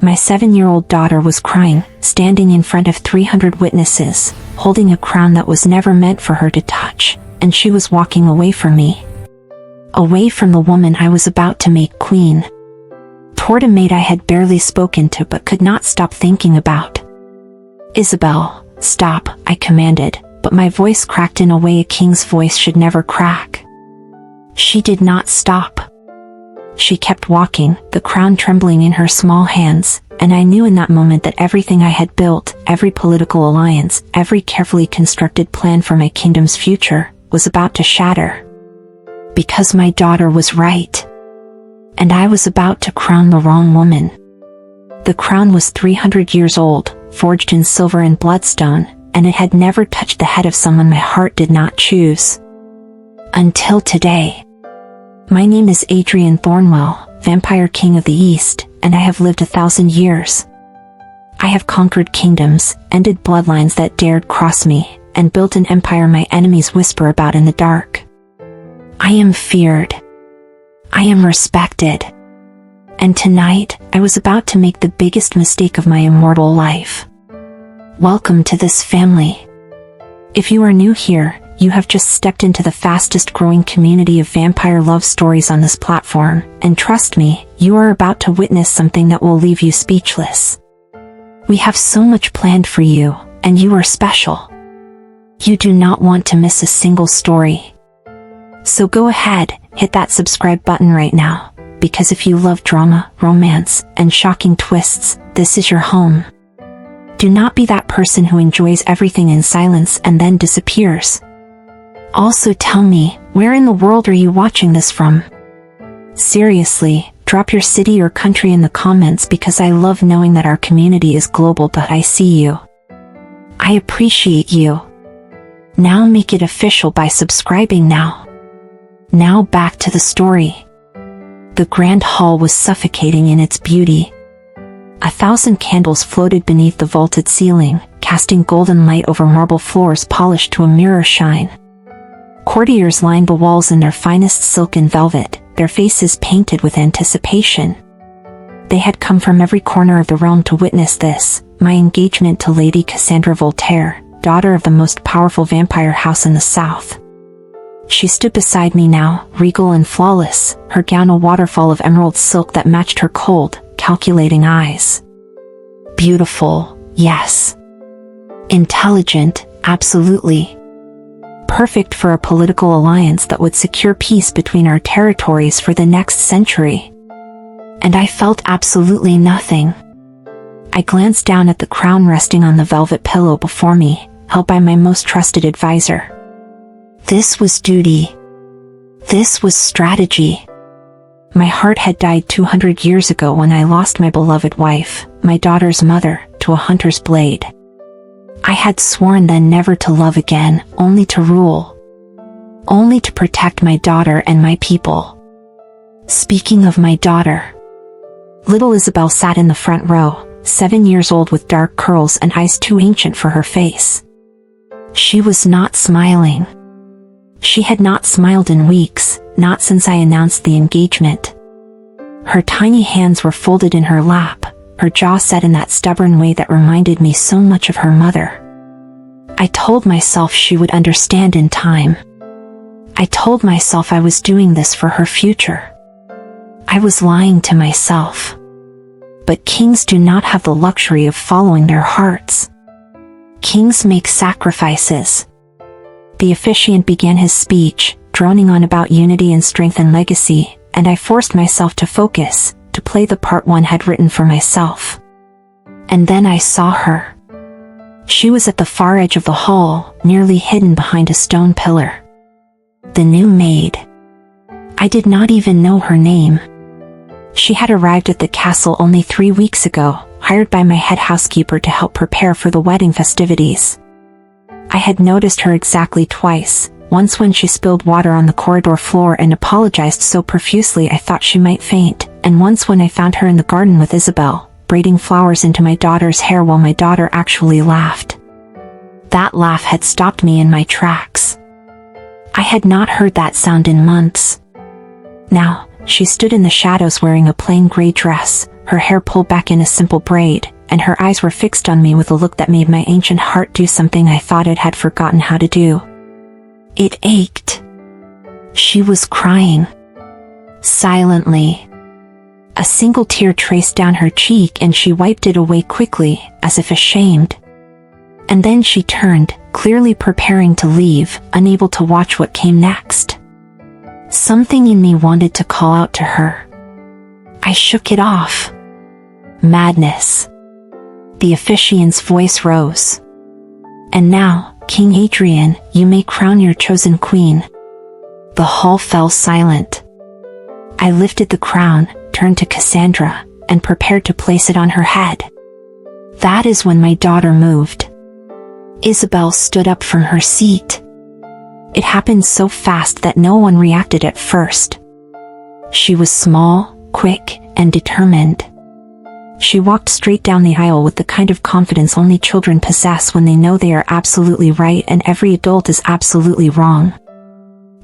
My 7-year-old daughter was crying, standing in front of 300 witnesses, holding a crown that was never meant for her to touch, and she was walking away from me. Away from the woman I was about to make queen. Toward a maid I had barely spoken to but could not stop thinking about. "Isabelle, stop," I commanded, but my voice cracked in a way a king's voice should never crack. She did not stop. She kept walking, the crown trembling in her small hands, and I knew in that moment that everything I had built, every political alliance, every carefully constructed plan for my kingdom's future, was about to shatter. Because my daughter was right. And I was about to crown the wrong woman. The crown was 300 years old, forged in silver and bloodstone, and it had never touched the head of someone my heart did not choose. Until today. My name is Adrian Thornwell, Vampire King of the East, and I have lived 1,000 years. I have conquered kingdoms, ended bloodlines that dared cross me, and built an empire my enemies whisper about in the dark. I am feared. I am respected. And tonight, I was about to make the biggest mistake of my immortal life. Welcome to this family. If you are new here, you have just stepped into the fastest growing community of vampire love stories on this platform, and trust me, you are about to witness something that will leave you speechless. We have so much planned for you, and you are special. You do not want to miss a single story. So go ahead, hit that subscribe button right now, because if you love drama, romance, and shocking twists, this is your home. Do not be that person who enjoys everything in silence and then disappears. Also tell me, where in the world are you watching this from? Seriously, drop your city or country in the comments because I love knowing that our community is global, but I see you. I appreciate you. Now make it official by subscribing now. Now back to the story. The grand hall was suffocating in its beauty. 1,000 candles floated beneath the vaulted ceiling, casting golden light over marble floors polished to a mirror shine. Courtiers lined the walls in their finest silk and velvet, their faces painted with anticipation. They had come from every corner of the realm to witness this, my engagement to Lady Cassandra Voltaire, daughter of the most powerful vampire house in the south. She stood beside me now, regal and flawless, her gown a waterfall of emerald silk that matched her cold, calculating eyes. Beautiful, yes. Intelligent, absolutely. Perfect for a political alliance that would secure peace between our territories for the next century. And I felt absolutely nothing. I glanced down at the crown resting on the velvet pillow before me, held by my most trusted advisor. This was duty. This was strategy. My heart had died 200 years ago when I lost my beloved wife, my daughter's mother, to a hunter's blade. I had sworn then never to love again, only to rule. Only to protect my daughter and my people. Speaking of my daughter, little Isabelle sat in the front row, 7 years old with dark curls and eyes too ancient for her face. She was not smiling. She had not smiled in weeks, not since I announced the engagement. Her tiny hands were folded in her lap, her jaw set in that stubborn way that reminded me so much of her mother. I told myself she would understand in time. I told myself I was doing this for her future. I was lying to myself. But kings do not have the luxury of following their hearts. Kings make sacrifices. The officiant began his speech, droning on about unity and strength and legacy, and I forced myself to focus, to play the part one had written for myself. And then I saw her. She was at the far edge of the hall, nearly hidden behind a stone pillar. The new maid. I did not even know her name. She had arrived at the castle only 3 weeks ago, hired by my head housekeeper to help prepare for the wedding festivities. I had noticed her exactly twice, once when she spilled water on the corridor floor and apologized so profusely I thought she might faint, and once when I found her in the garden with Isabelle, braiding flowers into my daughter's hair while my daughter actually laughed. That laugh had stopped me in my tracks. I had not heard that sound in months. Now, she stood in the shadows wearing a plain gray dress, her hair pulled back in a simple braid, and her eyes were fixed on me with a look that made my ancient heart do something I thought it had forgotten how to do. It ached. She was crying. Silently. A single tear traced down her cheek and she wiped it away quickly, as if ashamed. And then she turned, clearly preparing to leave, unable to watch what came next. Something in me wanted to call out to her. I shook it off. Madness. The officiant's voice rose. And now, King Adrian, you may crown your chosen queen. The hall fell silent. I lifted the crown, turned to Cassandra, and prepared to place it on her head. That is when my daughter moved. Isabelle stood up from her seat. It happened so fast that no one reacted at first. She was small, quick, and determined. She walked straight down the aisle with the kind of confidence only children possess when they know they are absolutely right and every adult is absolutely wrong.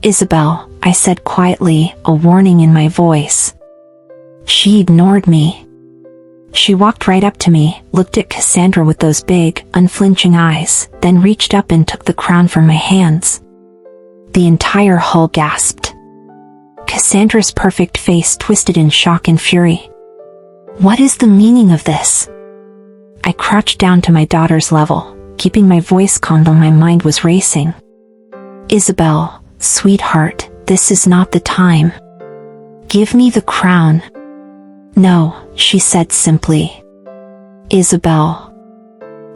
Isabelle, I said quietly, a warning in my voice. She ignored me. She walked right up to me, looked at Cassandra with those big, unflinching eyes, then reached up and took the crown from my hands. The entire hall gasped. Cassandra's perfect face twisted in shock and fury. What is the meaning of this? I crouched down to my daughter's level, keeping my voice calm though my mind was racing. Isabelle, sweetheart, this is not the time. Give me the crown. No, she said simply. Isabelle.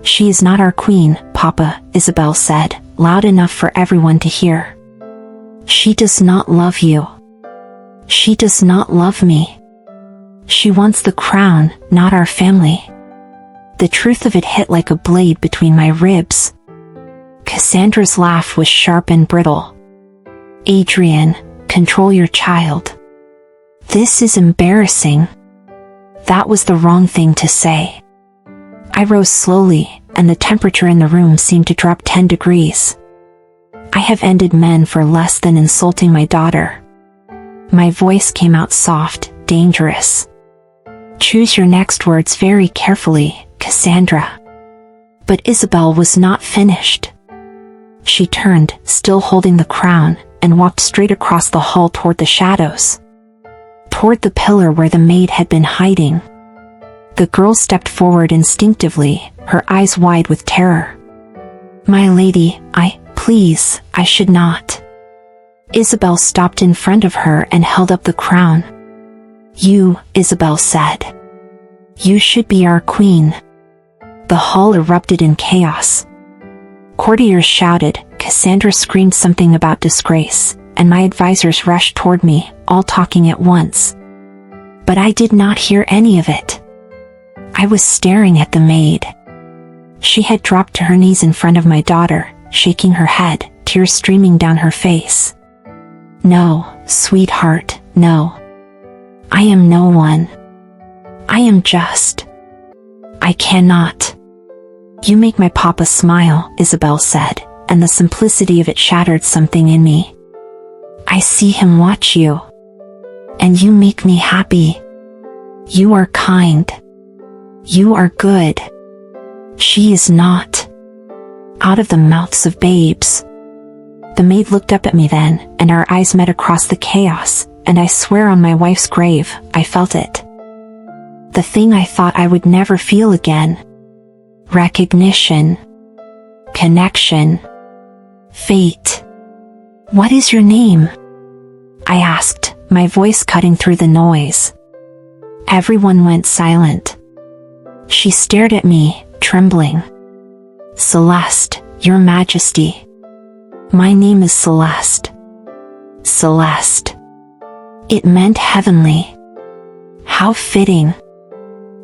She is not our queen, Papa, Isabelle said, loud enough for everyone to hear. She does not love you. She does not love me. She wants the crown, not our family. The truth of it hit like a blade between my ribs. Cassandra's laugh was sharp and brittle. Adrian, control your child. This is embarrassing. That was the wrong thing to say. I rose slowly, and the temperature in the room seemed to drop 10 degrees. I have ended men for less than insulting my daughter. My voice came out soft, dangerous. Choose your next words very carefully, Cassandra. But Isabelle was not finished. She turned, still holding the crown, and walked straight across the hall toward the shadows. Toward the pillar where the maid had been hiding. The girl stepped forward instinctively, her eyes wide with terror. My lady, please, I should not. Isabelle stopped in front of her and held up the crown. You, Isabelle said. You should be our queen. The hall erupted in chaos. Courtiers shouted, Cassandra screamed something about disgrace, and my advisors rushed toward me, all talking at once. But I did not hear any of it. I was staring at the maid. She had dropped to her knees in front of my daughter, shaking her head, tears streaming down her face. No, sweetheart, no. I am no one. I am just. I cannot. You make my papa smile, Isabelle said, and the simplicity of it shattered something in me. I see him watch you. And you make me happy. You are kind. You are good. She is not. Out of the mouths of babes. The maid looked up at me then, and our eyes met across the chaos, and I swear on my wife's grave, I felt it. The thing I thought I would never feel again. Recognition. Connection. Fate. What is your name? I asked, my voice cutting through the noise. Everyone went silent. She stared at me, trembling. Celeste, Your Majesty. My name is Celeste. Celeste. It meant heavenly. How fitting.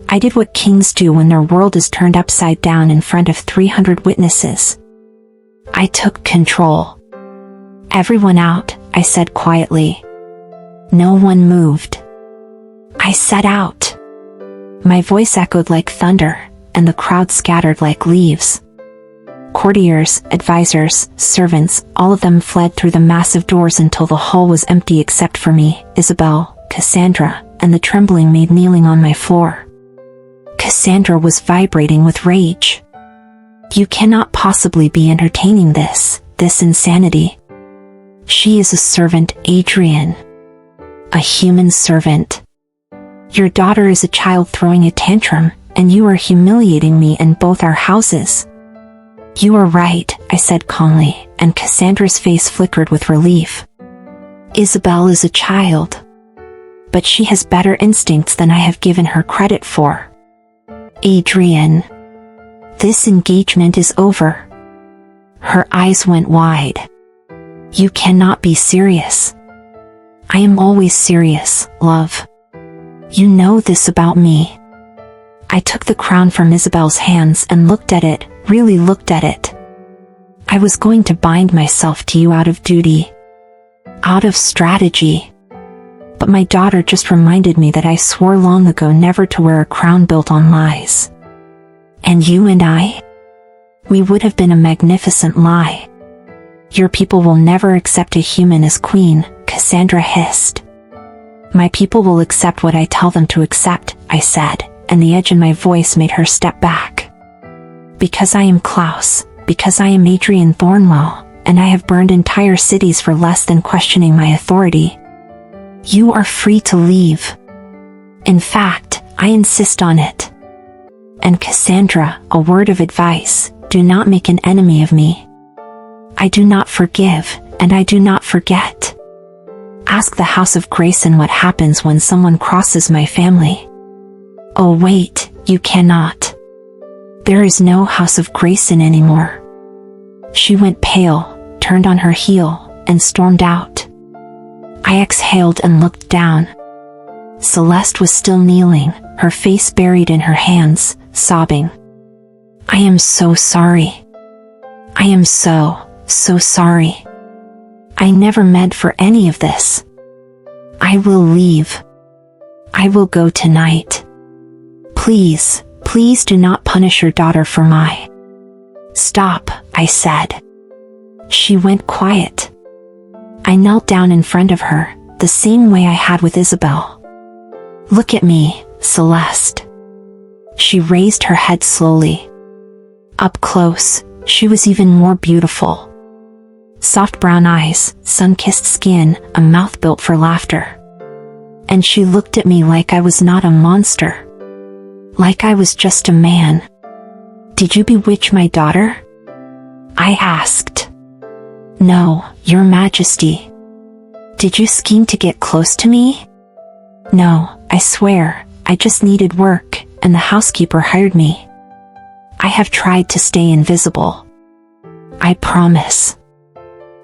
I did what kings do when their world is turned upside down in front of 300 witnesses. I took control. Everyone out, I said quietly. No one moved. I set out. My voice echoed like thunder, and the crowd scattered like leaves. Courtiers, advisors, servants, all of them fled through the massive doors until the hall was empty except for me, Isabelle, Cassandra, and the trembling maid kneeling on my floor. Cassandra was vibrating with rage. You cannot possibly be entertaining this insanity. She is a servant, Adrian. A human servant. Your daughter is a child throwing a tantrum, and you are humiliating me in both our houses. You are right, I said calmly, and Cassandra's face flickered with relief. Isabelle is a child. But she has better instincts than I have given her credit for. Adrian. This engagement is over. Her eyes went wide. You cannot be serious. I am always serious, love. You know this about me. I took the crown from Isabelle's hands and looked at it, really looked at it. I was going to bind myself to you out of duty. Out of strategy. But my daughter just reminded me that I swore long ago never to wear a crown built on lies. And you and I? We would have been a magnificent lie. Your people will never accept a human as queen, Cassandra hissed. My people will accept what I tell them to accept, I said, and the edge in my voice made her step back. Because I am Klaus, because I am Adrian Thornwell, and I have burned entire cities for less than questioning my authority. You are free to leave. In fact, I insist on it. And Cassandra, a word of advice, do not make an enemy of me. I do not forgive, and I do not forget. Ask the House of Grayson what happens when someone crosses my family. Oh wait, you cannot. There is no House of Grayson anymore. She went pale, turned on her heel, and stormed out. I exhaled and looked down. Celeste was still kneeling, her face buried in her hands, sobbing. I am so sorry. I am so sorry. I never meant for any of this. I will leave. I will go tonight. Please, please do not punish your daughter for my... Stop, I said. She went quiet. I knelt down in front of her, the same way I had with Isabelle. Look at me, Celeste. She raised her head slowly. Up close, she was even more beautiful. Soft brown eyes, sun-kissed skin, a mouth built for laughter. And she looked at me like I was not a monster. Like I was just a man. Did you bewitch my daughter? I asked. No, Your Majesty. Did you scheme to get close to me? No, I swear, I just needed work, and the housekeeper hired me. I have tried to stay invisible. I promise.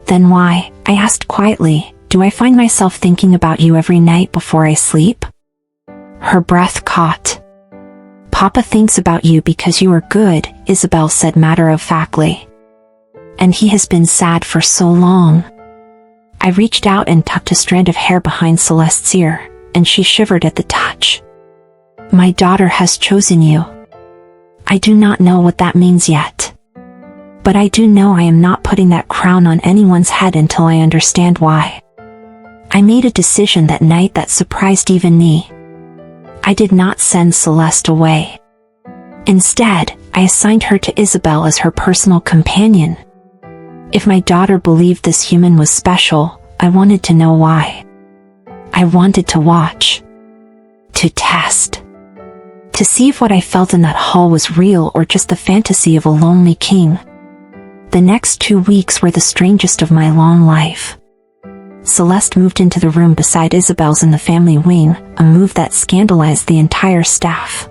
Then why, I asked quietly, do I find myself thinking about you every night before I sleep? Her breath caught. Papa thinks about you because you are good, Isabelle said matter-of-factly. And he has been sad for so long. I reached out and tucked a strand of hair behind Celeste's ear, and she shivered at the touch. My daughter has chosen you. I do not know what that means yet. But I do know I am not putting that crown on anyone's head until I understand why. I made a decision that night that surprised even me. I did not send Celeste away. Instead, I assigned her to Isabelle as her personal companion. If my daughter believed this human was special, I wanted to know why. I wanted to watch. To test. To see if what I felt in that hall was real or just the fantasy of a lonely king. The next 2 weeks were the strangest of my long life. Celeste moved into the room beside Isabelle's in the family wing, a move that scandalized the entire staff.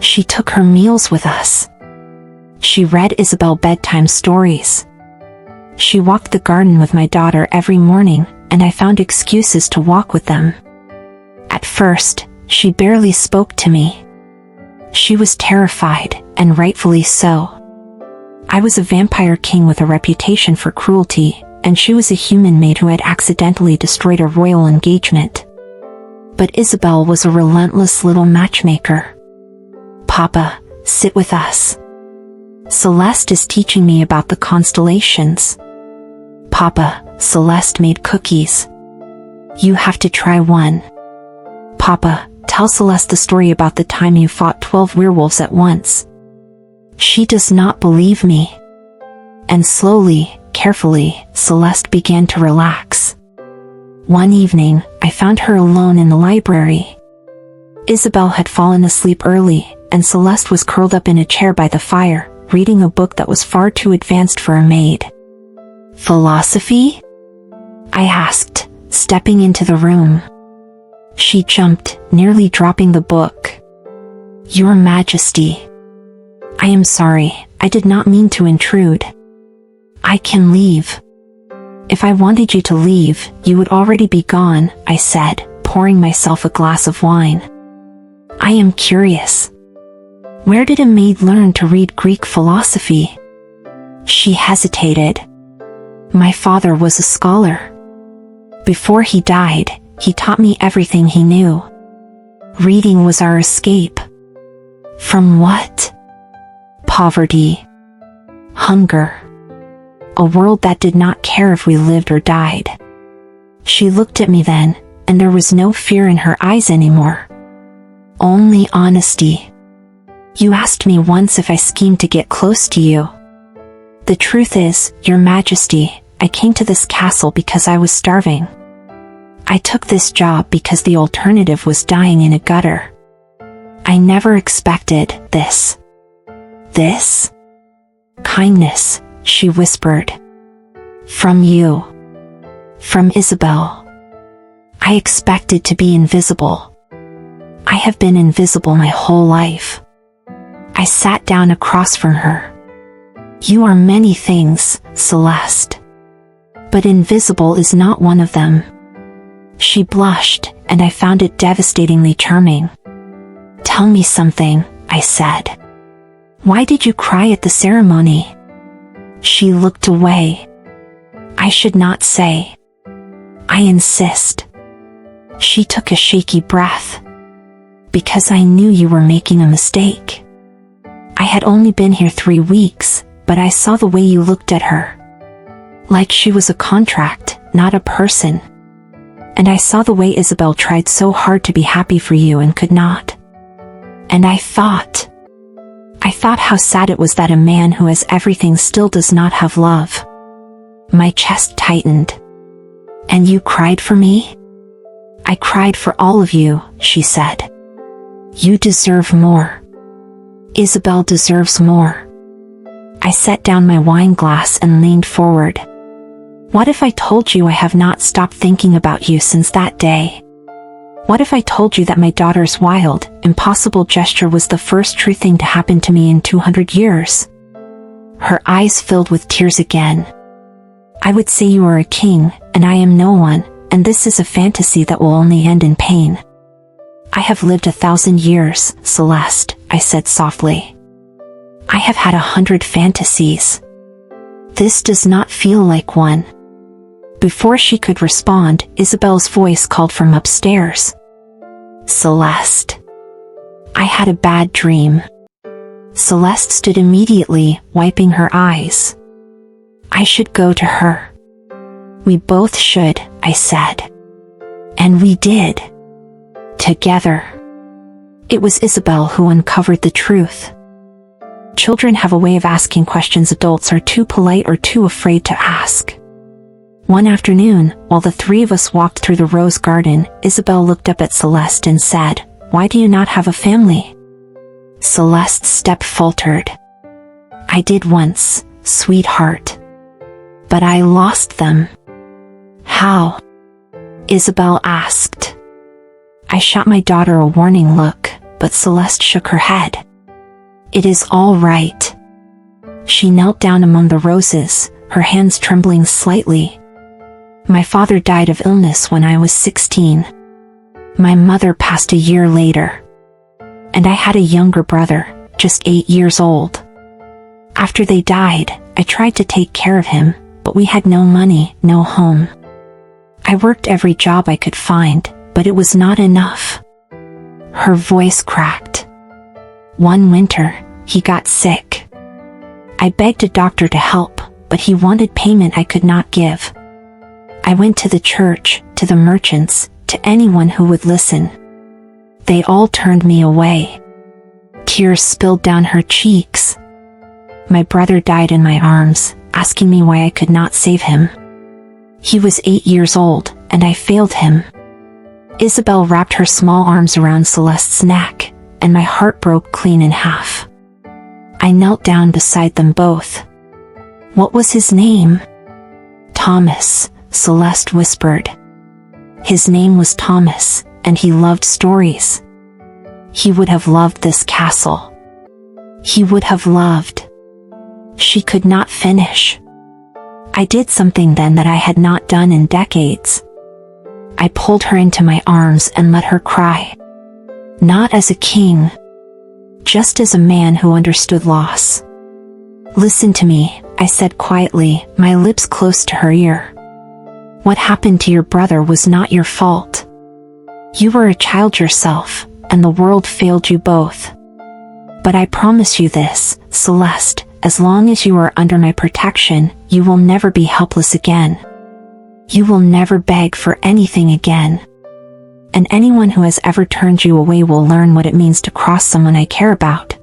She took her meals with us. She read Isabelle bedtime stories. She walked the garden with my daughter every morning, and I found excuses to walk with them. At first, she barely spoke to me. She was terrified, and rightfully so. I was a vampire king with a reputation for cruelty, and she was a human maid who had accidentally destroyed a royal engagement. But Isabelle was a relentless little matchmaker. Papa, sit with us. Celeste is teaching me about the constellations. Papa, Celeste made cookies. You have to try one. Papa, tell Celeste the story about the time you fought 12 werewolves at once. She does not believe me. And slowly, carefully, Celeste began to relax. One evening, I found her alone in the library. Isabelle had fallen asleep early, and Celeste was curled up in a chair by the fire, reading a book that was far too advanced for a maid. "Philosophy?" I asked, stepping into the room. She jumped, nearly dropping the book. "Your Majesty. I am sorry, I did not mean to intrude. I can leave." "If I wanted you to leave, you would already be gone," I said, pouring myself a glass of wine. "I am curious. Where did a maid learn to read Greek philosophy?" She hesitated. "My father was a scholar. Before he died, he taught me everything he knew. Reading was our escape." "From what?" "Poverty. Hunger. A world that did not care if we lived or died." She looked at me then, and there was no fear in her eyes anymore. Only honesty. "You asked me once if I schemed to get close to you. The truth is, Your Majesty, I came to this castle because I was starving. I took this job because the alternative was dying in a gutter. I never expected this." "This?" "Kindness," she whispered. "From you. From Isabelle. I expected to be invisible. I have been invisible my whole life." I sat down across from her. "You are many things, Celeste. But invisible is not one of them." She blushed, and I found it devastatingly charming. "Tell me something," I said. "Why did you cry at the ceremony?" She looked away. "I should not say." "I insist." She took a shaky breath. "Because I knew you were making a mistake. I had only been here 3 weeks, but I saw the way you looked at her. Like she was a contract, not a person. And I saw the way Isabelle tried so hard to be happy for you and could not. And I thought how sad it was that a man who has everything still does not have love." My chest tightened. "And you cried for me?" "I cried for all of you," she said. "You deserve more. Isabelle deserves more." I set down my wine glass and leaned forward. "What if I told you I have not stopped thinking about you since that day? What if I told you that my daughter's wild, impossible gesture was the first true thing to happen to me in 200 years? Her eyes filled with tears again. "I would say you are a king, and I am no one, and this is a fantasy that will only end in pain." "I have lived 1,000 years, Celeste," I said softly. "I have had 100 fantasies. This does not feel like one." Before she could respond, Isabelle's voice called from upstairs. "Celeste. I had a bad dream." Celeste stood immediately, wiping her eyes. "I should go to her." "We both should," I said. And we did. Together. It was Isabelle who uncovered the truth. Children have a way of asking questions adults are too polite or too afraid to ask. One afternoon, while the 3 of us walked through the rose garden, Isabelle looked up at Celeste and said, "Why do you not have a family?" Celeste's step faltered. "I did once, sweetheart. But I lost them." "How?" Isabelle asked. I shot my daughter a warning look, but Celeste shook her head. "It is all right." She knelt down among the roses, her hands trembling slightly. "My father died of illness when I was 16. My mother passed a year later. And I had a younger brother, just 8 years old. After they died, I tried to take care of him, but we had no money, no home. I worked every job I could find, but it was not enough." Her voice cracked. "One winter, he got sick. I begged a doctor to help, but he wanted payment I could not give. I went to the church, to the merchants, to anyone who would listen. They all turned me away. Tears spilled down her cheeks. My brother died in my arms, asking me why I could not save him. He was 8 years old, and I failed him. Isabelle wrapped her small arms around Celeste's neck, and my heart broke clean in half. I knelt down beside them both. What was his name? Thomas, Celeste whispered. His name was Thomas, and he loved stories. He would have loved this castle. He would have loved. She could not finish. I did something then that I had not done in decades. I pulled her into my arms and let her cry. Not as a king, just as a man who understood loss. Listen to me, I said quietly, my lips close to her ear. What happened to your brother was not your fault. You were a child yourself, and the world failed you both. But I promise you this, Celeste, as long as you are under my protection, you will never be helpless again. You will never beg for anything again. And anyone who has ever turned you away will learn what it means to cross someone I care about.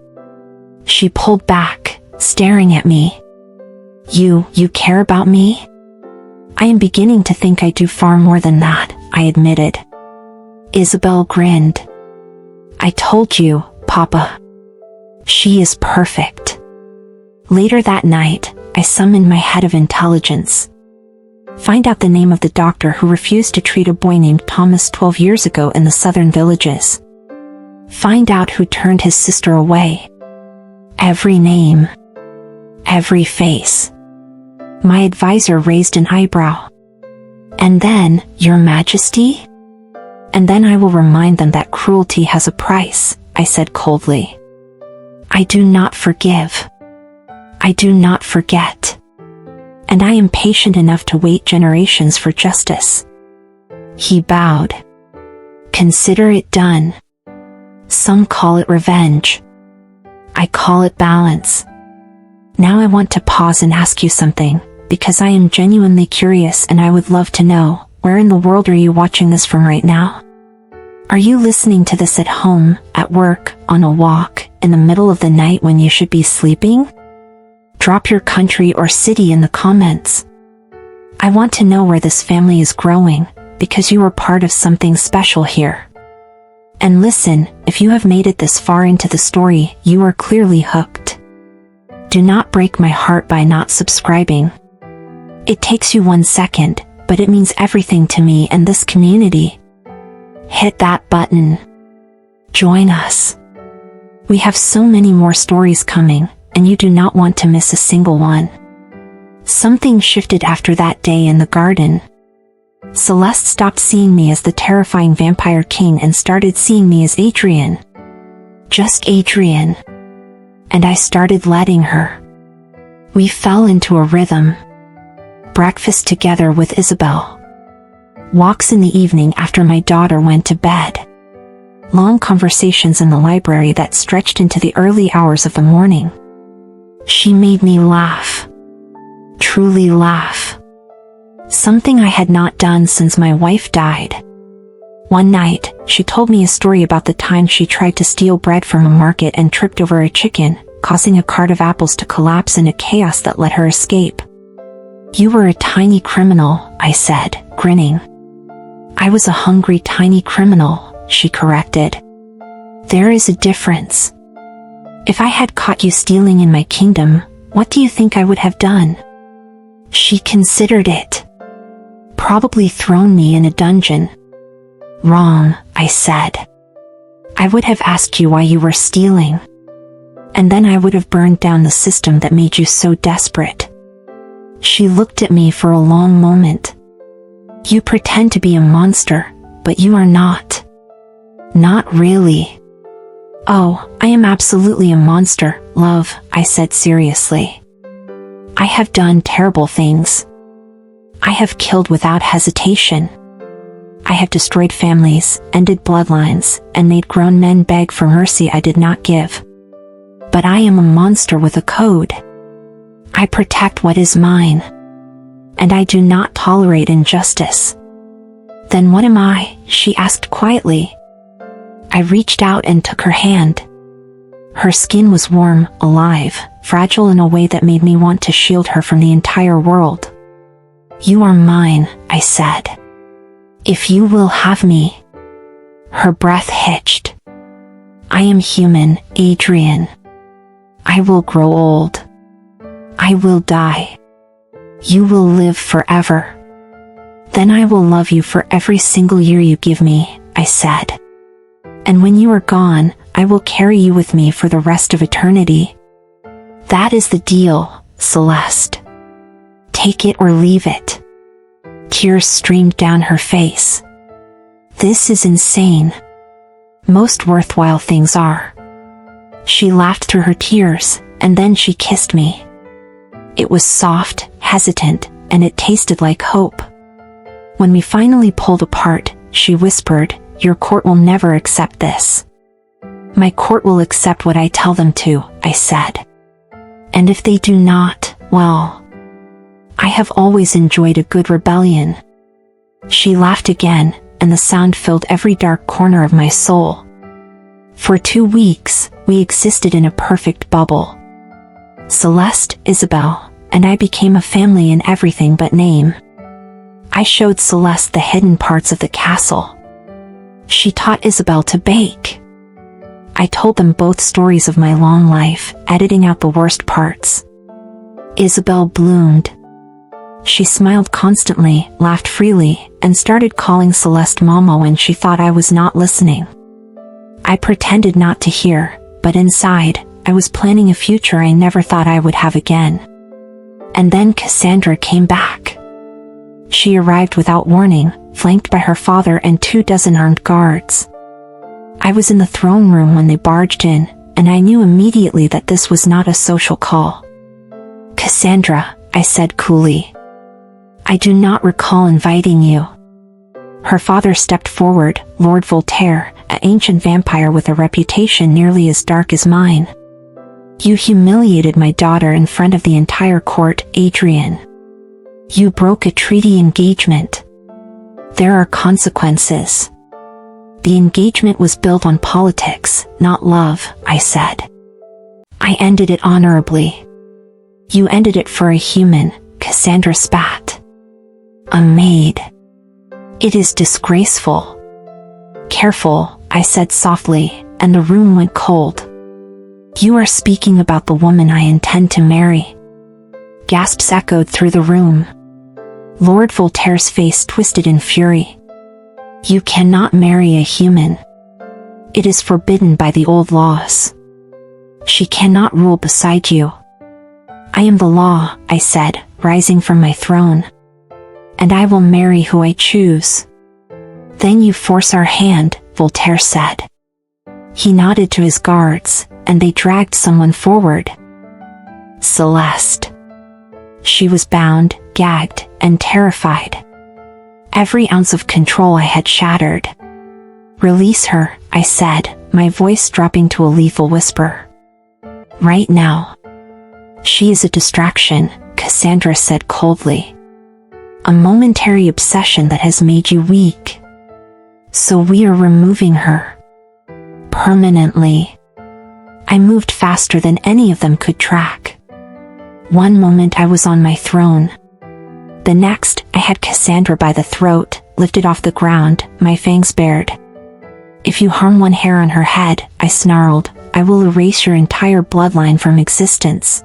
She pulled back, staring at me. You care about me? I am beginning to think I do far more than that, I admitted. Isabelle grinned. I told you, Papa. She is perfect. Later that night, I summoned my head of intelligence. Find out the name of the doctor who refused to treat a boy named Thomas 12 years ago in the southern villages. Find out who turned his sister away. Every name. Every face. My advisor raised an eyebrow. And then, Your Majesty? And then I will remind them that cruelty has a price, I said coldly. I do not forgive. I do not forget. And I am patient enough to wait generations for justice. He bowed. Consider it done. Some call it revenge. I call it balance. Now I want to pause and ask you something, because I am genuinely curious and I would love to know, where in the world are you watching this from right now? Are you listening to this at home, at work, on a walk, in the middle of the night when you should be sleeping? Drop your country or city in the comments. I want to know where this family is growing, because you are part of something special here. And listen, if you have made it this far into the story, you are clearly hooked. Do not break my heart by not subscribing. It takes you 1 second, but it means everything to me and this community. Hit that button. Join us. We have so many more stories coming, and you do not want to miss a single one. Something shifted after that day in the garden. Celeste stopped seeing me as the terrifying vampire king and started seeing me as Adrian. Just Adrian. And I started letting her. We fell into a rhythm. Breakfast together with Isabelle. Walks in the evening after my daughter went to bed. Long conversations in the library that stretched into the early hours of the morning. She made me laugh. Truly laugh. Something I had not done since my wife died. One night, she told me a story about the time she tried to steal bread from a market and tripped over a chicken, causing a cart of apples to collapse in a chaos that let her escape. You were a tiny criminal, I said, grinning. I was a hungry tiny criminal, she corrected. There is a difference. If I had caught you stealing in my kingdom, what do you think I would have done? She considered it. Probably thrown me in a dungeon. Wrong, I said. I would have asked you why you were stealing. And then I would have burned down the system that made you so desperate. She looked at me for a long moment. You pretend to be a monster, but you are not. Not really. Oh, I am absolutely a monster, love, I said seriously. I have done terrible things. I have killed without hesitation. I have destroyed families, ended bloodlines, and made grown men beg for mercy I did not give. But I am a monster with a code. I protect what is mine. And I do not tolerate injustice. Then what am I? She asked quietly. I reached out and took her hand. Her skin was warm, alive, fragile in a way that made me want to shield her from the entire world. "You are mine," I said. "If you will have me." Her breath hitched. "I am human, Adrian. I will grow old. I will die. You will live forever. Then I will love you for every single year you give me," I said. "And when you are gone, I will carry you with me for the rest of eternity. That is the deal, Celeste. Take it or leave it." Tears streamed down her face. "This is insane. Most worthwhile things are." She laughed through her tears, and then she kissed me. It was soft, hesitant, and it tasted like hope. When we finally pulled apart, she whispered, "Your court will never accept this." "My court will accept what I tell them to," I said. "And if they do not, well, I have always enjoyed a good rebellion." She laughed again, and the sound filled every dark corner of my soul. For 2 weeks, we existed in a perfect bubble. Celeste, Isabelle, and I became a family in everything but name. I showed Celeste the hidden parts of the castle. She taught Isabelle to bake. I told them both stories of my long life, editing out the worst parts. Isabelle bloomed. She smiled constantly, laughed freely, and started calling Celeste Mama when she thought I was not listening. I pretended not to hear, but inside, I was planning a future I never thought I would have again. And then Cassandra came back. She arrived without warning, flanked by her father and 24 armed guards. I was in the throne room when they barged in, and I knew immediately that this was not a social call. "Cassandra," I said coolly. "I do not recall inviting you." Her father stepped forward, Lord Voltaire, an ancient vampire with a reputation nearly as dark as mine. "You humiliated my daughter in front of the entire court, Adrian. You broke a treaty engagement. There are consequences." "The engagement was built on politics, not love," I said. "I ended it honorably." "You ended it for a human," Cassandra spat. "A maid. It is disgraceful." "Careful," I said softly, and the room went cold. "You are speaking about the woman I intend to marry." Gasps echoed through the room. Lord Voltaire's face twisted in fury. "You cannot marry a human. It is forbidden by the old laws. She cannot rule beside you." "I am the law," I said, rising from my throne. "And I will marry who I choose." "Then you force our hand," Voltaire said. He nodded to his guards, and they dragged someone forward. Celeste. She was bound, gagged, and terrified. Every ounce of control I had shattered. "Release her," I said, my voice dropping to a lethal whisper. "Right now." "She is a distraction," Cassandra said coldly. "A momentary obsession that has made you weak. So we are removing her. Permanently." I moved faster than any of them could track. One moment I was on my throne. The next, I had Cassandra by the throat, lifted off the ground, my fangs bared. "If you harm one hair on her head," I snarled, "I will erase your entire bloodline from existence.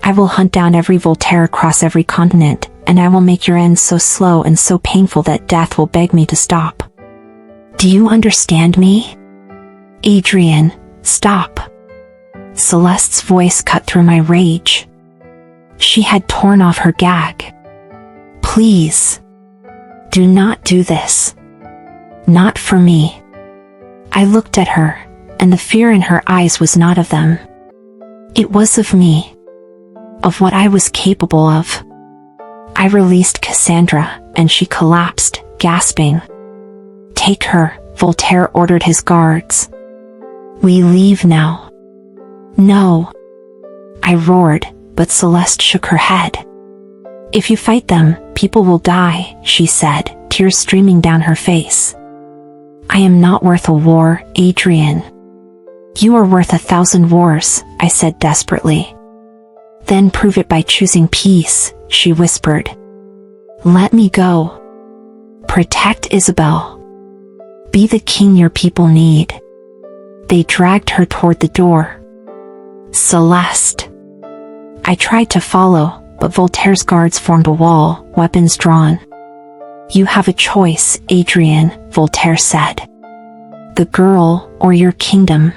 I will hunt down every Voltaire across every continent, and I will make your end so slow and so painful that death will beg me to stop. Do you understand me?" "Adrian, stop." Celeste's voice cut through my rage. She had torn off her gag. "Please. Do not do this. Not for me." I looked at her, and the fear in her eyes was not of them. It was of me. Of what I was capable of. I released Cassandra, and she collapsed, gasping. "Take her," Voltaire ordered his guards. "We leave now." "No." I roared, but Celeste shook her head. "If you fight them, people will die," she said, tears streaming down her face. I am not worth a war, Adrian. You are worth 1,000 wars, I said desperately. Then prove it by choosing peace, she whispered. Let me go. Protect Isabelle. Be the king your people need. They dragged her toward the door. Celeste. I tried to follow, but Voltaire's guards formed a wall, weapons drawn. You have a choice, Adrian, Voltaire said. The girl, or your kingdom.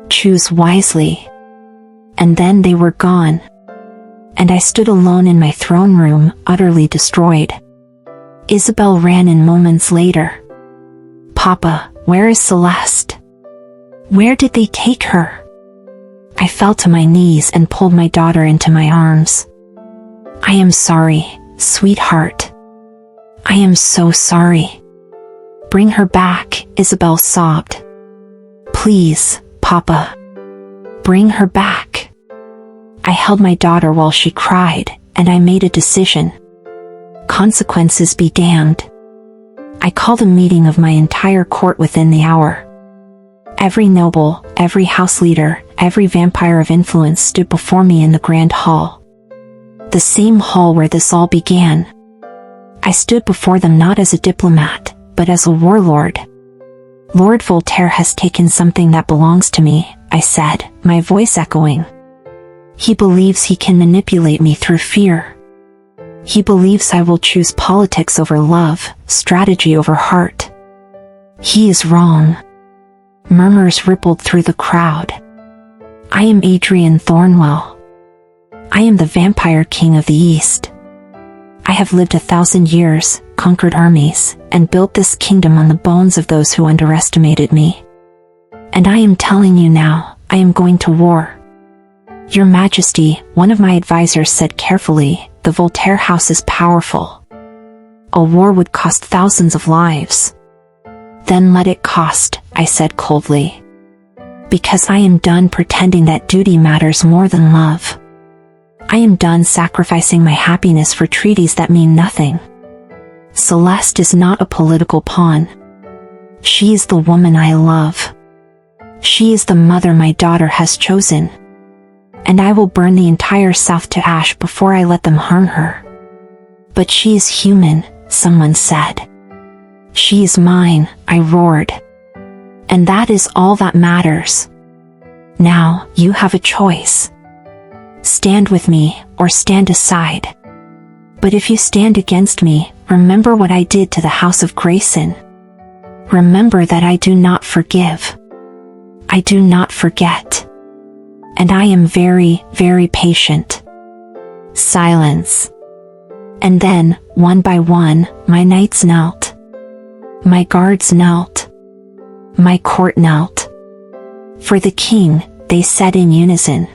Choose wisely. And then they were gone. And I stood alone in my throne room, utterly destroyed. Isabelle ran in moments later. Papa, where is Celeste? Where did they take her? I fell to my knees and pulled my daughter into my arms. I am sorry, sweetheart. I am so sorry. Bring her back, Isabelle sobbed. Please, Papa. Bring her back. I held my daughter while she cried, and I made a decision. Consequences be damned. I called a meeting of my entire court within the hour. Every noble, every house leader, every vampire of influence stood before me in the grand hall. The same hall where this all began. I stood before them not as a diplomat, but as a warlord. Lord Voltaire has taken something that belongs to me, I said, my voice echoing. He believes he can manipulate me through fear. He believes I will choose politics over love, strategy over heart. He is wrong. Murmurs rippled through the crowd. I am Adrian Thornwell. I am the vampire king of the East. I have lived 1,000 years, conquered armies, and built this kingdom on the bones of those who underestimated me. And I am telling you now, I am going to war. Your Majesty, one of my advisors said carefully, the Voltaire house is powerful. A war would cost thousands of lives. Then let it cost, I said coldly. Because I am done pretending that duty matters more than love. I am done sacrificing my happiness for treaties that mean nothing. Celeste is not a political pawn. She is the woman I love. She is the mother my daughter has chosen. And I will burn the entire South to ash before I let them harm her. But she is human, someone said. She is mine, I roared. And that is all that matters. Now, you have a choice. Stand with me, or stand aside. But if you stand against me, remember what I did to the House of Grayson. Remember that I do not forgive. I do not forget. And I am very, very patient. Silence. And then, one by one, my knights knelt. My guards knelt. My court knelt. For the king, they said in unison.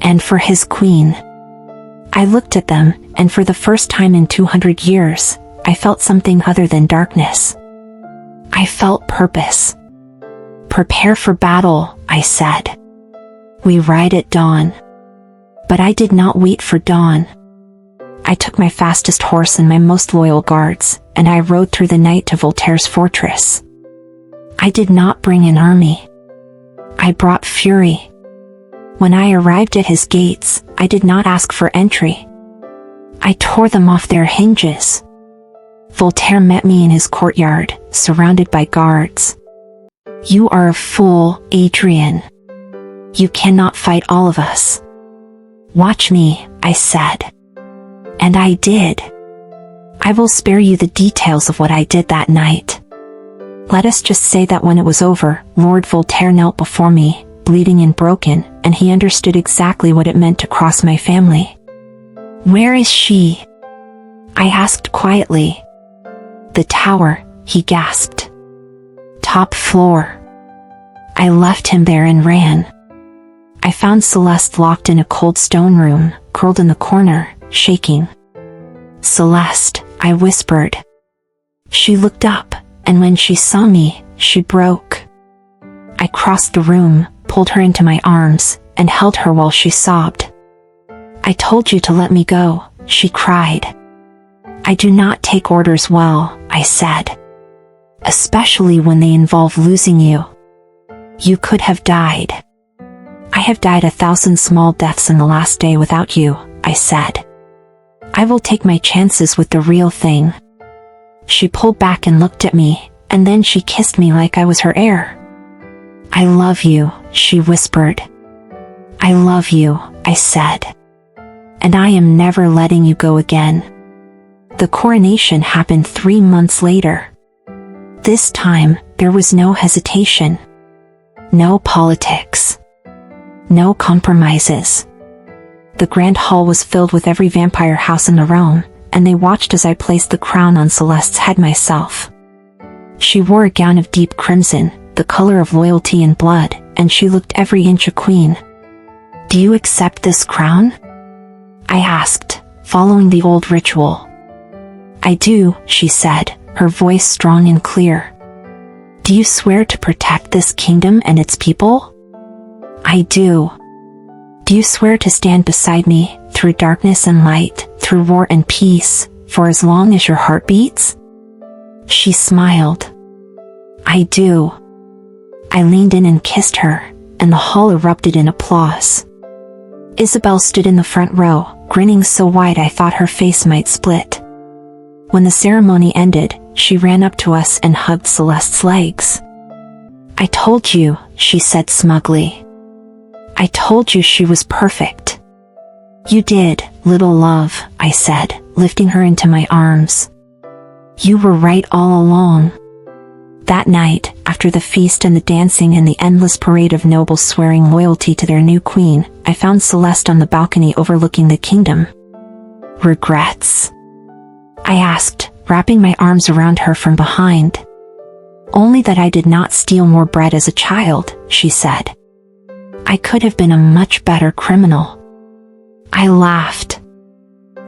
And for his queen. I looked at them, and for the first time in 200 years, I felt something other than darkness. I felt purpose. Prepare for battle, I said. We ride at dawn. But I did not wait for dawn. I took my fastest horse and my most loyal guards, and I rode through the night to Voltaire's fortress. I did not bring an army. I brought fury. When I arrived at his gates, I did not ask for entry. I tore them off their hinges. Voltaire met me in his courtyard, surrounded by guards. You are a fool, Adrian. You cannot fight all of us. Watch me, I said. And I did. I will spare you the details of what I did that night. Let us just say that when it was over, Lord Voltaire knelt before me, bleeding and broken, and he understood exactly what it meant to cross my family. Where is she? I asked quietly. The tower, he gasped. Top floor. I left him there and ran. I found Celeste locked in a cold stone room, curled in the corner, shaking. Celeste, I whispered. She looked up, and when she saw me, she broke. I crossed the room, pulled her into my arms, and held her while she sobbed. I told you to let me go, she cried. I do not take orders well, I said. especially when they involve losing you. You could have died. I have died 1,000 small deaths in the last day without you, I said. I will take my chances with the real thing. She pulled back and looked at me, and then she kissed me like I was her heir. I love you, she whispered. I love you, I said. And I am never letting you go again. The coronation happened 3 months later. This time, there was no hesitation. No politics. No compromises. The grand hall was filled with every vampire house in the realm, and they watched as I placed the crown on Celeste's head myself. She wore a gown of deep crimson, the color of loyalty and blood, and she looked every inch a queen. Do you accept this crown? I asked, following the old ritual. I do, she said, her voice strong and clear. Do you swear to protect this kingdom and its people? I do. Do you swear to stand beside me, through darkness and light, through war and peace, for as long as your heart beats? She smiled. I do. I leaned in and kissed her, and the hall erupted in applause. Isabelle stood in the front row, grinning so wide I thought her face might split. When the ceremony ended, she ran up to us and hugged Celeste's legs. I told you, she said smugly. I told you she was perfect. You did, little love, I said, lifting her into my arms. You were right all along. That night, after the feast and the dancing and the endless parade of nobles swearing loyalty to their new queen, I found Celeste on the balcony overlooking the kingdom. Regrets? I asked, wrapping my arms around her from behind. Only that I did not steal more bread as a child, she said. I could have been a much better criminal. I laughed.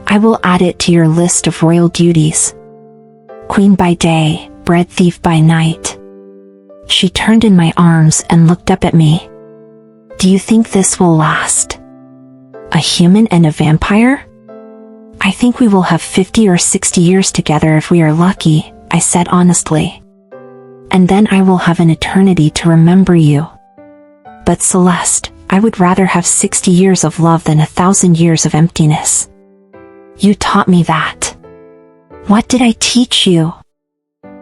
I will add it to your list of royal duties. Queen by day, bread thief by night. She turned in my arms and looked up at me. Do you think this will last? A human and a vampire? I think we will have 50 or 60 years together if we are lucky, I said honestly. And then I will have an eternity to remember you. But Celeste, I would rather have 60 years of love than 1,000 years of emptiness. You taught me that. What did I teach you?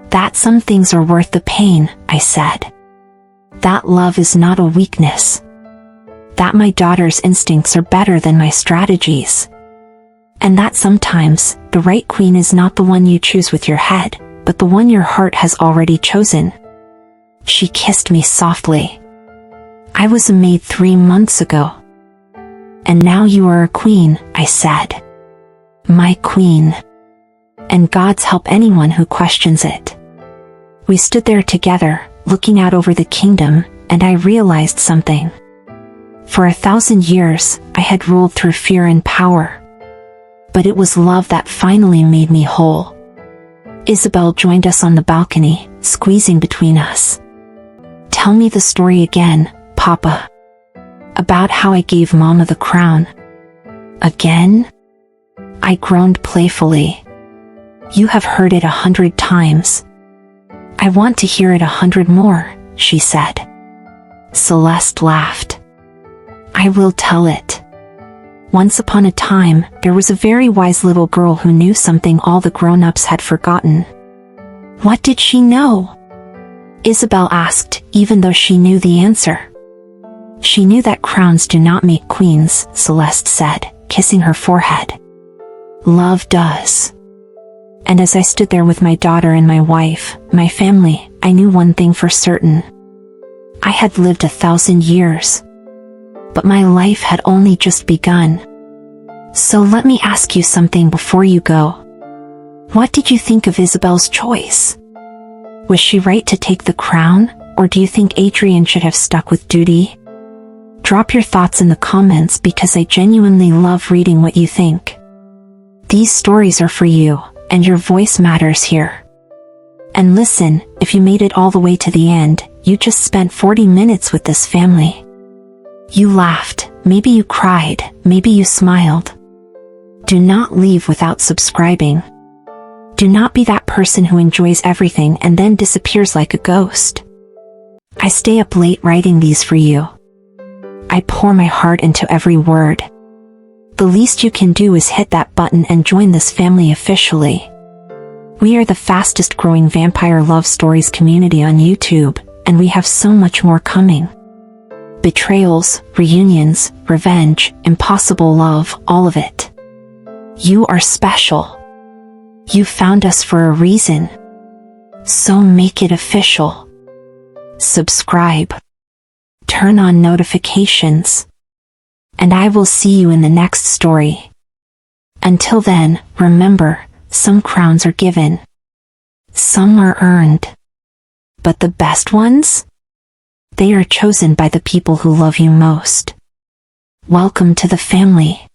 That some things are worth the pain, I said. That love is not a weakness. That my daughter's instincts are better than my strategies. And that sometimes, the right queen is not the one you choose with your head, but the one your heart has already chosen. She kissed me softly. I was a maid 3 months ago. And now you are a queen, I said. My queen. And God's help anyone who questions it. We stood there together, looking out over the kingdom, and I realized something. For 1,000 years, I had ruled through fear and power. But it was love that finally made me whole. Isabelle joined us on the balcony, squeezing between us. Tell me the story again, Papa. About how I gave Mama the crown. Again? I groaned playfully. You have heard it 100 times. I want to hear it 100 more, she said. Celeste laughed. I will tell it. Once upon a time, there was a very wise little girl who knew something all the grown-ups had forgotten. What did she know? Isabelle asked, even though she knew the answer. She knew that crowns do not make queens, Celeste said, kissing her forehead. Love does. And as I stood there with my daughter and my wife, my family, I knew one thing for certain. I had lived 1,000 years. But my life had only just begun. So let me ask you something before you go. What did you think of Isabelle's choice? Was she right to take the crown, or do you think Adrian should have stuck with duty? Drop your thoughts in the comments because I genuinely love reading what you think. These stories are for you, and your voice matters here. And listen, if you made it all the way to the end, you just spent 40 minutes with this family. You laughed, maybe you cried, maybe you smiled. Do not leave without subscribing. Do not be that person who enjoys everything and then disappears like a ghost. I stay up late writing these for you. I pour my heart into every word. The least you can do is hit that button and join this family officially. We are the fastest growing vampire love stories community on YouTube, and we have so much more coming. Betrayals, reunions, revenge, impossible love, all of it. You are special. You found us for a reason. So make it official. Subscribe. Turn on notifications. And I will see you in the next story. Until then, remember, some crowns are given. Some are earned. But the best ones? They are chosen by the people who love you most. Welcome to the family.